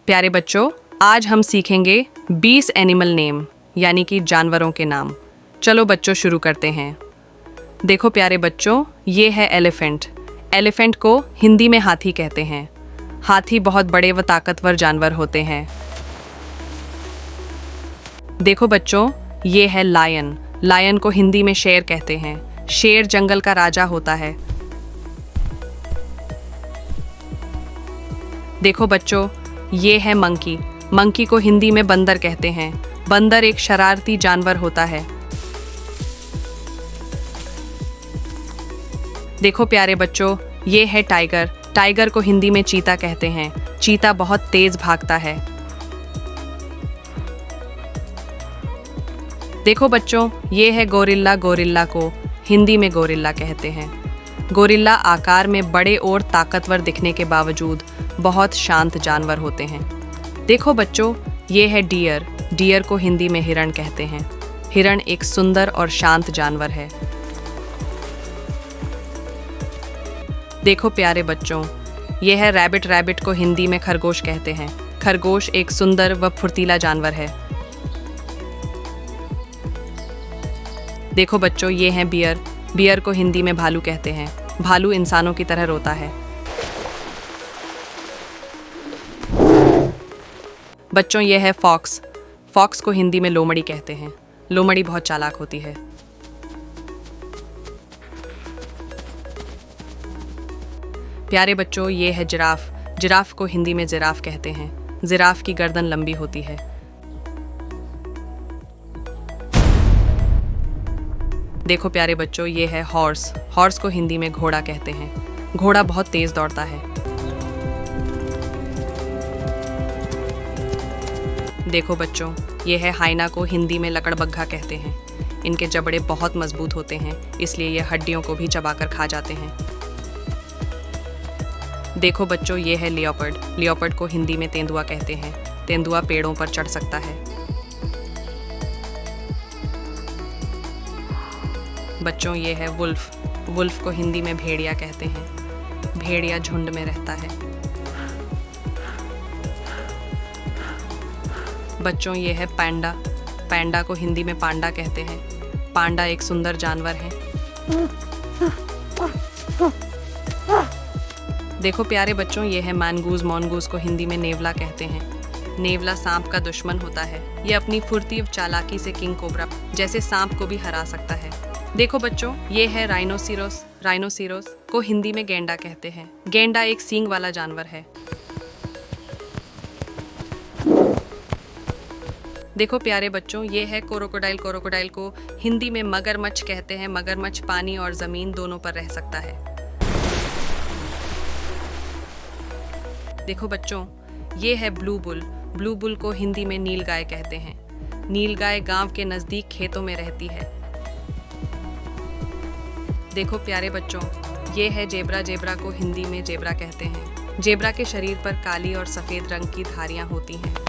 प्यारे बच्चों, आज हम सीखेंगे 20 एनिमल नेम यानी कि जानवरों के नाम। चलो बच्चों शुरू करते हैं। देखो प्यारे बच्चों, ये है एलिफेंट। एलिफेंट को हिंदी में हाथी कहते हैं। हाथी बहुत बड़े व ताकतवर जानवर होते हैं। देखो बच्चों, ये है लायन। लायन को हिंदी में शेर कहते हैं। शेर जंगल का राजा होता है। देखो बच्चों, ये है मंकी। मंकी को हिंदी में बंदर कहते हैं। बंदर एक शरारती जानवर होता है। देखो प्यारे बच्चों, ये है टाइगर। टाइगर को हिंदी में चीता कहते हैं। चीता बहुत तेज भागता है। देखो बच्चों, ये है गोरिल्ला। गोरिल्ला को हिंदी में गोरिल्ला कहते हैं। गोरिल्ला आकार में बड़े और ताकतवर दिखने के बावजूद बहुत शांत जानवर होते हैं। देखो बच्चों, ये है डियर। डियर को हिंदी में हिरण कहते हैं। हिरण एक सुंदर और शांत जानवर है। देखो प्यारे बच्चों, ये है रैबिट। रैबिट को हिंदी में खरगोश कहते हैं। खरगोश एक सुंदर व फुर्तीला जानवर है। देखो बच्चों, ये है बियर। बियर को हिंदी में भालू कहते हैं। भालू इंसानों की तरह रोता है। बच्चों, ये है फॉक्स। फॉक्स को हिंदी में लोमड़ी कहते हैं। लोमड़ी बहुत चालाक होती है। प्यारे बच्चों, ये है जिराफ। जिराफ को हिंदी में जिराफ कहते हैं। जिराफ की गर्दन लंबी होती है। देखो प्यारे बच्चों, ये है हॉर्स। हॉर्स को हिंदी में घोड़ा कहते हैं। घोड़ा बहुत तेज दौड़ता है। देखो बच्चों, ये है हाइना। को हिंदी में लकड़बग्घा कहते हैं। इनके जबड़े बहुत मजबूत होते हैं, इसलिए ये हड्डियों को भी चबाकर खा जाते हैं। देखो बच्चों, ये है लियोपर्ड। लियोपर्ड को हिंदी में तेंदुआ कहते हैं। तेंदुआ पेड़ों पर चढ़ सकता है। बच्चों, ये है वुल्फ। वुल्फ को हिंदी में भेड़िया कहते हैं। भेड़िया झुंड में रहता है। बच्चों, ये है पैंडा। पैंडा को हिंदी में पांडा कहते हैं। पांडा एक सुंदर जानवर है। देखो प्यारे बच्चों, ये है मैनगूज। मॉनगूज को हिंदी में नेवला कहते हैं। नेवला सांप का दुश्मन होता है। ये अपनी फुर्ती व चालाकी से किंग कोबरा जैसे सांप को भी हरा सकता है। देखो बच्चों, ये है राइनोसिरोस। राइनोसिरोस को हिंदी में गैंडा कहते हैं। गैंडा एक सींग वाला जानवर है। देखो प्यारे बच्चों, ये है क्रोकोडाइल। क्रोकोडाइल को हिंदी में मगरमच्छ कहते हैं। मगरमच्छ पानी और जमीन दोनों पर रह सकता है। देखो बच्चों, ये है ब्लू बुल। ब्लू बुल को हिंदी में नीलगाय कहते हैं। नीलगाय गांव के नजदीक खेतों में रहती है। देखो प्यारे बच्चों, ये है जेब्रा। जेब्रा को हिंदी में जेब्रा कहते हैं। जेब्रा के शरीर पर काली और सफेद रंग की धारियां होती हैं।